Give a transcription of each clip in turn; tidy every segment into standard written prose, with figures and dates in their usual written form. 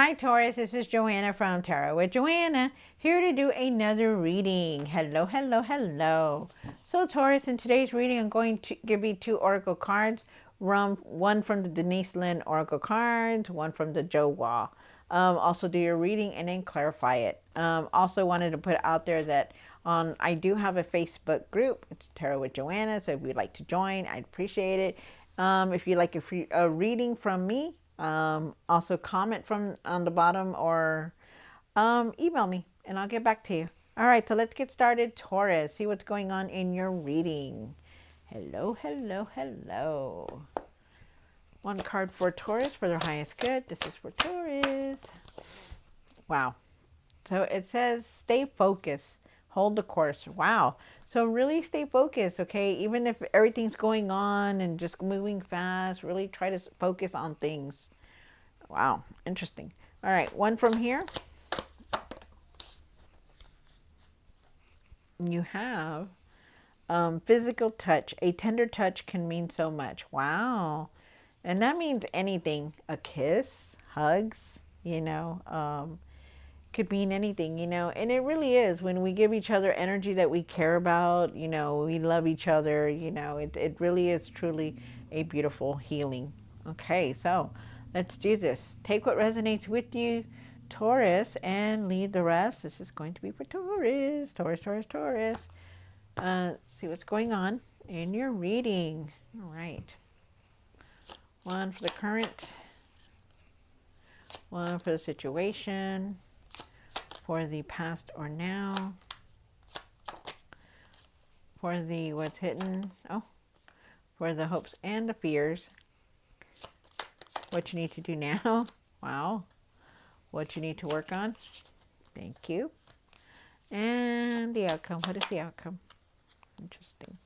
Hi Taurus, this is Joanna from Tarot with Joanna, here to do another reading. Hello, hello, hello. So Taurus, in today's reading, I'm going to give you two oracle cards. One from the Denise Lynn oracle cards, one from the Joe Wall. Also do your reading and then clarify it. Also wanted to put out there that I do have a Facebook group. It's Tarot with Joanna, so if you'd like to join, I'd appreciate it. If you'd like a reading from me, also comment from on the bottom or email me and I'll get back to you. All right, so let's get started. Taurus, see what's going on in your reading. Hello, hello, hello. One card for Taurus for their highest good. This is for Taurus. Wow. So it says stay focused, hold the course. Wow. So really stay focused, okay? Even if everything's going on and just moving fast, really try to focus on things. Wow, interesting. All right, one from here. You have physical touch. A tender touch can mean so much. Wow. And that means anything. A kiss, hugs, could mean anything, and it really is when we give each other energy that we care about, we love each other, it really is truly a beautiful healing. Okay, so let's do this. Take what resonates with you, Taurus, and leave the rest. This is going to be for Taurus. Taurus, Taurus, Taurus. See what's going on in your reading. All right. One for the current, one for the situation, for the past or now, for the what's hidden, for the hopes and the fears, what you need to do now, wow, what you need to work on, thank you, and the outcome. What is the outcome? Interesting.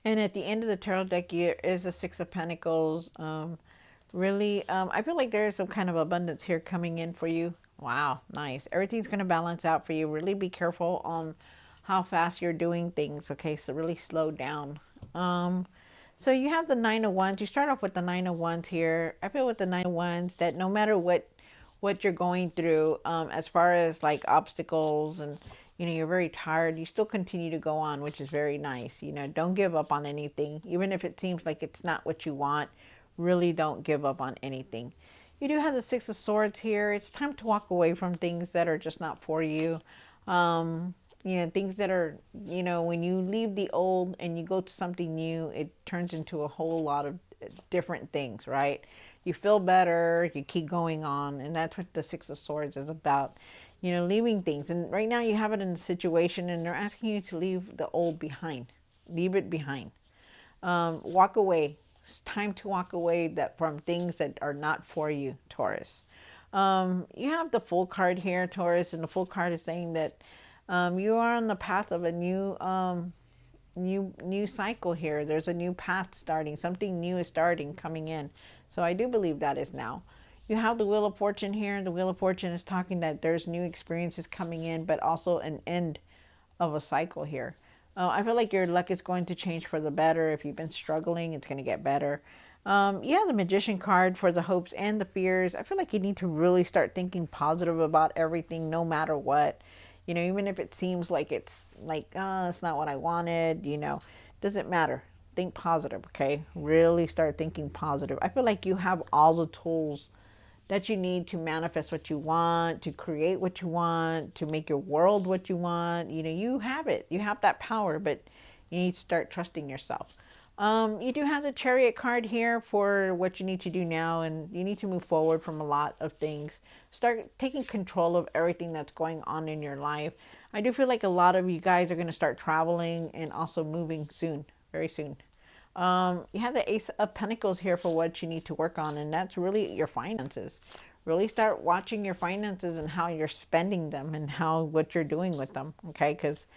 And at the end of the tarot deck, here is a Six of Pentacles. I feel like there is some kind of abundance here coming in for you. Wow, nice. Everything's going to balance out for you. Really be careful on how fast you're doing things. Okay, so really slow down. So you have the Nine of Wands. You start off with the Nine of Wands here. I feel with the Nine of Wands that no matter what you're going through, as far as like obstacles and you're very tired, you still continue to go on, which is very nice. Don't give up on anything, even if it seems like it's not what you want. Really don't give up on anything. You do have the Six of Swords here. It's time to walk away from things that are just not for you. Things that are, when you leave the old and you go to something new, it turns into a whole lot of different things, right? You feel better, you keep going on, and that's what the Six of Swords is about. Leaving things. And right now you have it in a situation and they're asking you to leave the old behind. Leave it behind. Walk away. It's time to walk away from things that are not for you, Taurus. You have the Fool card here, Taurus, and the Fool card is saying that you are on the path of a new cycle here. There's a new path starting. Something new is starting, coming in. So I do believe that is now. You have the Wheel of Fortune here. The Wheel of Fortune is talking that there's new experiences coming in, but also an end of a cycle here. I feel like your luck is going to change for the better. If you've been struggling, it's going to get better. You have the Magician card for the hopes and the fears. I feel like you need to really start thinking positive about everything, no matter what. Even if it seems like it's not what I wanted, doesn't matter. Think positive, okay? Really start thinking positive. I feel like you have all the tools that you need to manifest what you want, to create what you want, to make your world what you want. You have it. You have that power, but you need to start trusting yourself. You do have the Chariot card here for what you need to do now, and you need to move forward from a lot of things. Start taking control of everything that's going on in your life. I do feel like a lot of you guys are going to start traveling and also moving soon, very soon. You have the Ace of Pentacles here for what you need to work on, and that's really your finances. Really start watching your finances and how you're spending them and what you're doing with them, okay? Because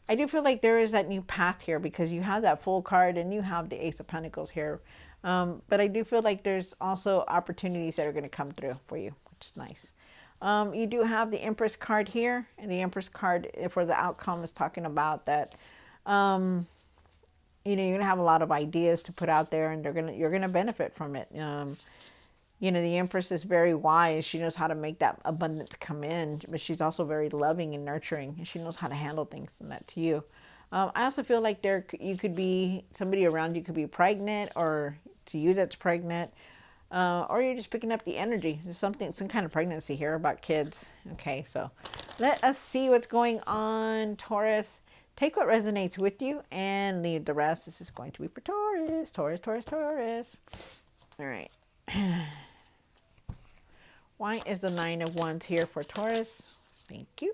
I do feel like there is that new path here because you have that Fool card and you have the Ace of Pentacles here. But I do feel like there's also opportunities that are going to come through for you, which is nice. You do have the Empress card here, and the Empress card for the outcome is talking about that you're gonna have a lot of ideas to put out there, and you're gonna benefit from it. You know, the Empress is very wise. She knows how to make that abundance come in, but she's also very loving and nurturing, and she knows how to handle things, and that to you. I also feel like you could be, somebody around you could be pregnant, or to you that's pregnant, or you're just picking up the energy. There's something, some kind of pregnancy here about kids. Okay, so let us see what's going on, Taurus. Take what resonates with you and leave the rest. This is going to be for Taurus, Taurus, Taurus, Taurus. All right. Why is the Nine of Wands here for Taurus? Thank you.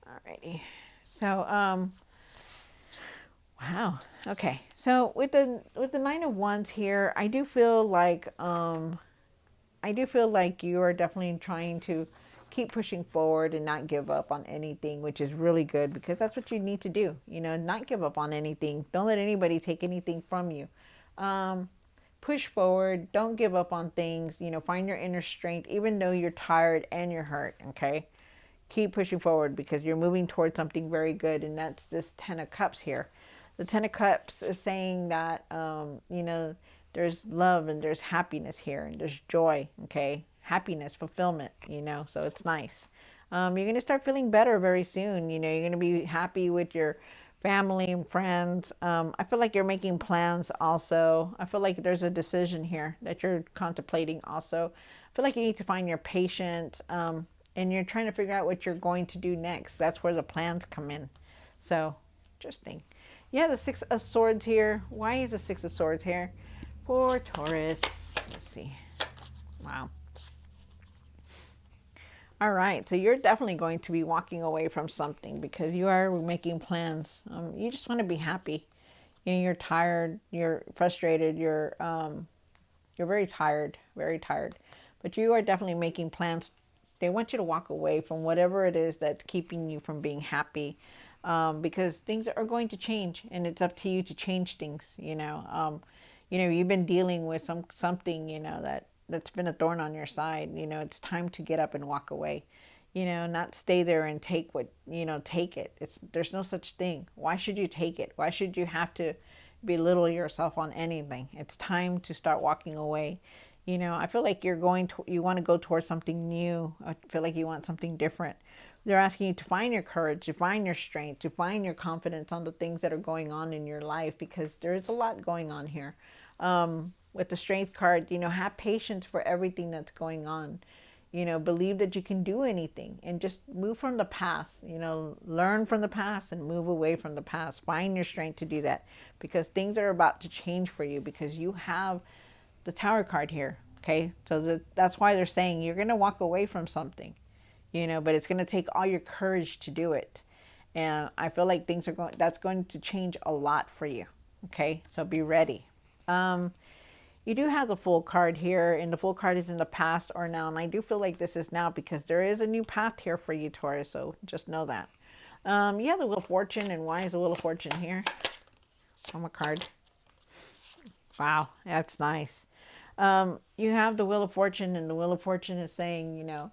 Alrighty. So, wow. Okay. So with the Nine of Wands here, I do feel like you are definitely trying to keep pushing forward and not give up on anything, which is really good, because that's what you need to do. You know, not give up on anything. Don't let anybody take anything from you. Push forward. Don't give up on things. You know, find your inner strength, even though you're tired and you're hurt. Okay. Keep pushing forward, because you're moving towards something very good. And that's this Ten of Cups here. The Ten of Cups is saying that, you know, there's love and there's happiness here, and there's joy. Okay. Happiness, fulfillment, you know, so it's nice. You're going to start feeling better very soon. You know, you're going to be happy with your family and friends. I feel like you're making plans also. I feel like there's a decision here that you're contemplating also. I feel like you need to find your patience, and you're trying to figure out what you're going to do next. That's where the plans come in. So, interesting. Yeah, the Six of Swords here. Why is the Six of Swords here? For Taurus. Let's see. Wow. All right, so you're definitely going to be walking away from something, because you are making plans. You just want to be happy. You know, you're tired, you're frustrated, you're very tired, but you are definitely making plans. They want you to walk away from whatever it is that's keeping you from being happy, because things are going to change, and it's up to you to change things. You know, you've been dealing with something, you know, that's been a thorn on your side. You know, it's time to get up and walk away. You know, not stay there and take what, you know, take it. There's no such thing. Why should you take it? Why should you have to belittle yourself on anything? It's time to start walking away. You know, I feel like you want to go towards something new. I feel like you want something different. They're asking you to find your courage, to find your strength, to find your confidence on the things that are going on in your life, because there is a lot going on here. With the Strength card, you know, have patience for everything that's going on. You know, believe that you can do anything, and just move from the past. You know, learn from the past and move away from the past. Find your strength to do that, because things are about to change for you, because you have the Tower card here. Okay, so that's why they're saying you're going to walk away from something, you know, but it's going to take all your courage to do it. And I feel like that's going to change a lot for you. Okay, so be ready. You do have the Fool card here, and the Fool card is in the past or now, and I do feel like this is now, because there is a new path here for you, Taurus, so just know that. You have the Wheel of Fortune, and why is the Wheel of Fortune here? One more card. Wow, that's nice. You have the Wheel of Fortune, and the Wheel of Fortune is saying, you know,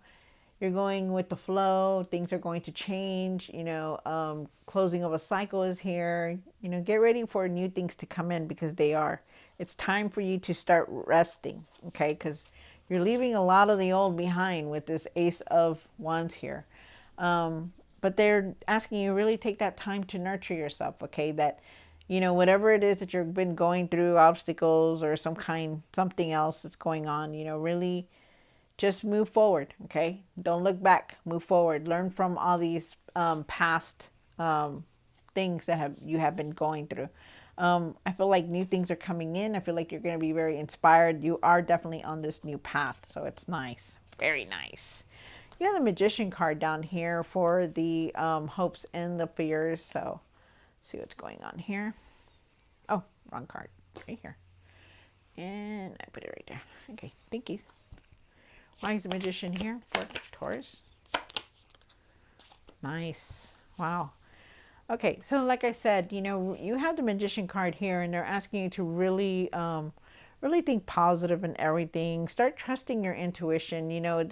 you're going with the flow, things are going to change, you know, closing of a cycle is here. You know, get ready for new things to come in, because they are. It's time for you to start resting, okay? Because you're leaving a lot of the old behind with this Ace of Wands here. But they're asking you really take that time to nurture yourself, okay? That, you know, whatever it is that you've been going through, obstacles or something else that's going on, you know, really just move forward, okay? Don't look back, move forward. Learn from all these past things that you have been going through. I feel like new things are coming in. I feel like you're going to be very inspired. You are definitely on this new path, so it's nice. Very nice. You have the Magician card down here for the hopes and the fears. So, see what's going on here. Oh, wrong card. Right here. And I put it right there. Okay, thank you. Why is the Magician here for Taurus? Nice. Wow. Okay, so like I said, you know, you have the Magician card here, and they're asking you to really, really think positive in everything. Start trusting your intuition. You know,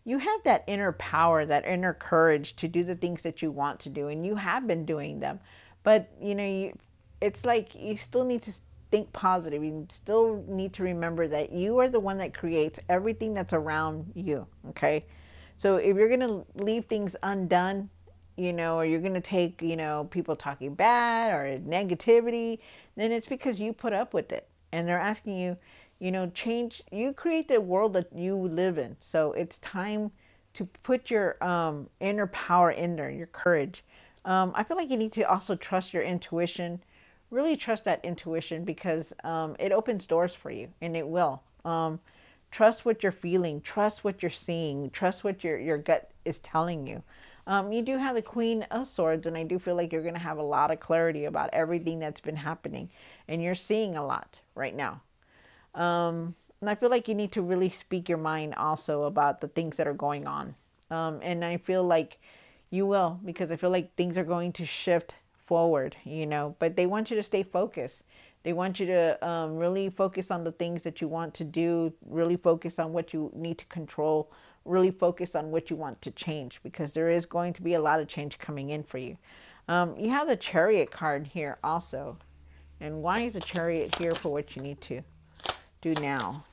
you have that inner power, that inner courage to do the things that you want to do, and you have been doing them. But, you know, it's like you still need to think positive. You still need to remember that you are the one that creates everything that's around you. Okay. So if you're going to leave things undone, or you're going to take, people talking bad or negativity, then it's because you put up with it. And they're asking you, change. You create the world that you live in. So it's time to put your inner power in there, your courage. I feel like you need to also trust your intuition. Really trust that intuition, because it opens doors for you, and it will. Trust what you're feeling. Trust what you're seeing. Trust what your gut is telling you. You do have the Queen of Swords, and I do feel like you're going to have a lot of clarity about everything that's been happening, and you're seeing a lot right now. And I feel like you need to really speak your mind also about the things that are going on. And I feel like you will, because I feel like things are going to shift forward, but they want you to stay focused. They want you to really focus on the things that you want to do, really focus on what you need to control, really focus on what you want to change, because there is going to be a lot of change coming in for you. You have the Chariot card here also. And why is the Chariot here for what you need to do now?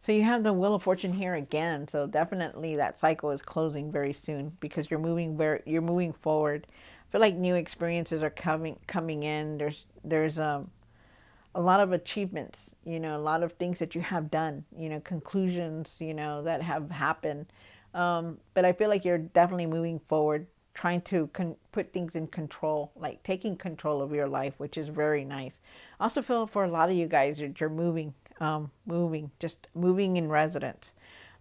So you have the Wheel of Fortune here again. So definitely that cycle is closing very soon, because you're moving forward. I feel like new experiences are coming in. There's a lot of achievements, a lot of things that you have done, conclusions, that have happened. But I feel like you're definitely moving forward, trying to put things in control, like taking control of your life, which is very nice. I also feel for a lot of you guys that you're just moving in residence.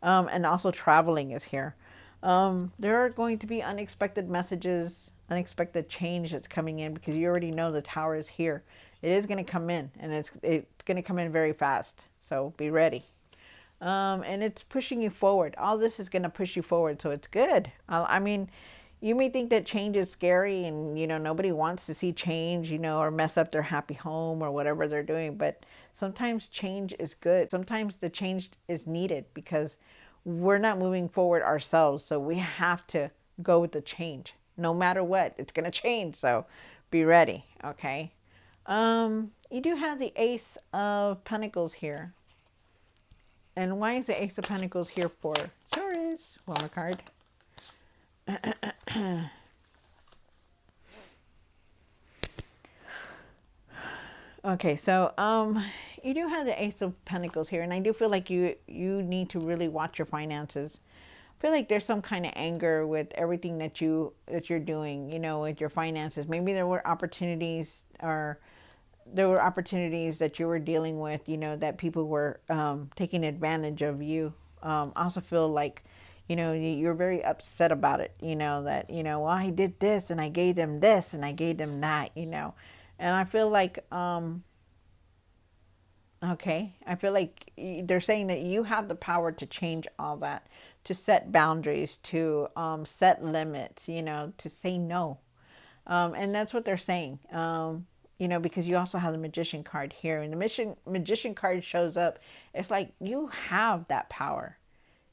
And also traveling is here. There are going to be unexpected messages, unexpected change that's coming in, because you already know the Tower is here. It is going to come in, and it's going to come in very fast. So be ready. And it's pushing you forward. All this is going to push you forward, so it's good. I mean, you may think that change is scary, and nobody wants to see change, or mess up their happy home or whatever they're doing. But sometimes change is good. Sometimes the change is needed, because we're not moving forward ourselves. So we have to go with the change. No matter what, it's going to change. So be ready. Okay. You do have the Ace of Pentacles here. And why is the Ace of Pentacles here for Taurus? One more card. Okay, so you do have the Ace of Pentacles here, and I do feel like you need to really watch your finances. I feel like there's some kind of anger with everything that you're doing, with your finances. Maybe there were opportunities, that you were dealing with, that people were taking advantage of you. I also feel like, you're very upset about it, that, well, I did this and I gave them this and I gave them that, And I feel like, okay, I feel like they're saying that you have the power to change all that, to set boundaries, to set limits, to say no. And that's what they're saying, because you also have the Magician card here. And the Magician card shows up. It's like you have that power.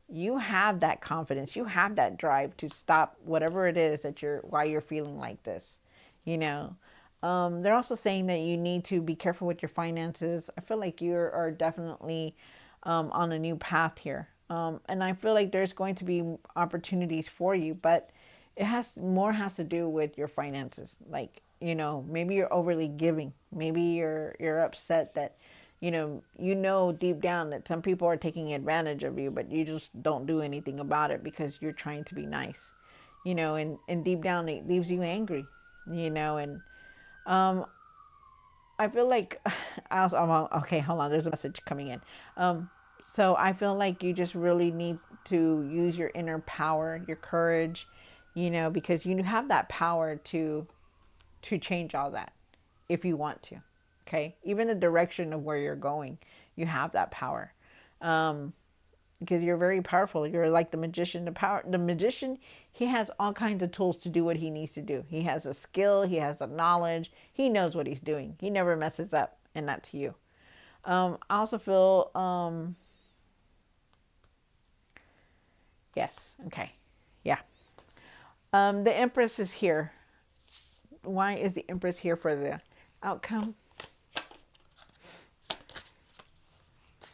You have that confidence. You have that drive to stop whatever it is why you're feeling like this, They're also saying that you need to be careful with your finances. I feel like you are definitely on a new path here. And I feel like there's going to be opportunities for you, but it has to do with your finances. Like, maybe you're overly giving. Maybe you're upset that, deep down that some people are taking advantage of you, but you just don't do anything about it because you're trying to be nice, and deep down it leaves you angry, and I feel like okay, hold on. There's a message coming in. So I feel like you just really need to use your inner power, your courage, because you have that power to change all that if you want to. Okay, even the direction of where you're going, you have that power. Because you're very powerful. You're like the magician. The magician, he has all kinds of tools to do what he needs to do. He has a skill. He has a knowledge. He knows what he's doing. He never messes up, and that's you. I also feel, yes, okay, yeah. The Empress is here. why is the Empress here for the outcome?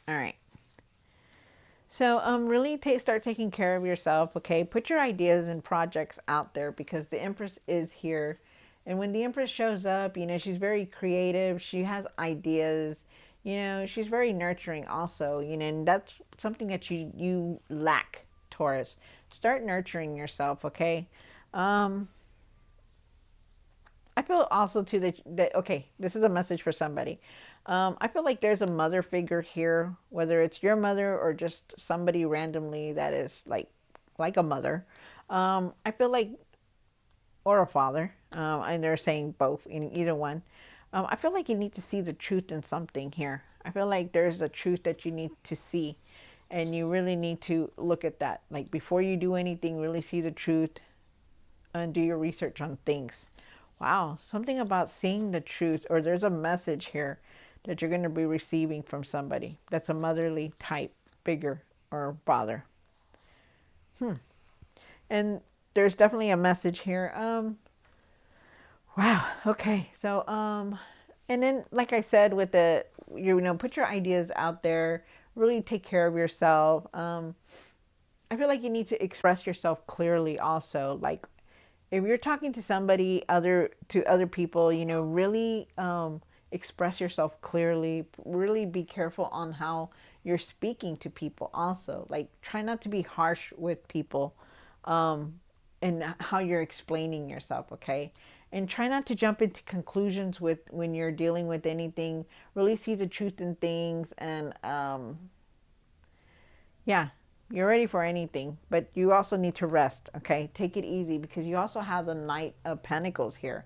All right. So really start taking care of yourself, okay? Put your ideas and projects out there because the Empress is here. And when the Empress shows up, you know, she's very creative. She has ideas. You know, she's very nurturing also, you know, and that's something that you lack, Taurus. Start nurturing yourself, okay? I feel also too that okay, this is a message for somebody. I feel like there's a mother figure here, whether it's your mother or just somebody randomly that is like a mother. I feel like, or a father, and they're saying both in either one. I feel like you need to see the truth in something here. I feel like there's a truth that you need to see, and you really need to look at that. Like before you do anything, really see the truth and do your research on things. Wow, something about seeing the truth, or there's a message here that you're going to be receiving from somebody that's a motherly type figure or father. And there's definitely a message here. Wow. Okay. So, and then, like I said, with the, you know, put your ideas out there, really take care of yourself. I feel like you need to express yourself clearly also. Like if you're talking to somebody to other people, you know, really express yourself clearly. Really be careful on how you're speaking to people also. Like try not to be harsh with people and how you're explaining yourself, okay? And try not to jump into conclusions with when you're dealing with anything. Really see the truth in things and yeah, you're ready for anything, but you also need to rest, okay? Take it easy because you also have the Knight of Pentacles here.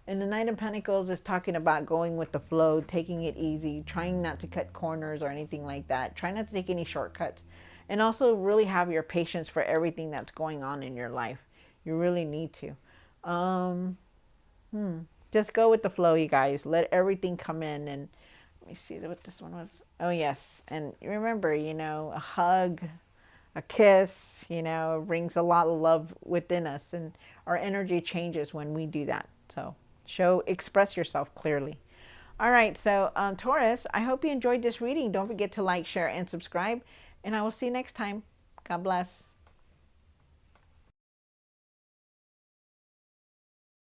And the Knight of Pentacles is talking about going with the flow, taking it easy, trying not to cut corners or anything like that. Try not to take any shortcuts. And also really have your patience for everything that's going on in your life. You really need to. Just go with the flow, you guys. Let everything come in and let me see what this one was. Oh, yes. And remember, you know, a hug, a kiss, you know, brings a lot of love within us. And our energy changes when we do that. So express yourself clearly. All right. So, Taurus, I hope you enjoyed this reading. Don't forget to like, share, and subscribe. And I will see you next time. God bless.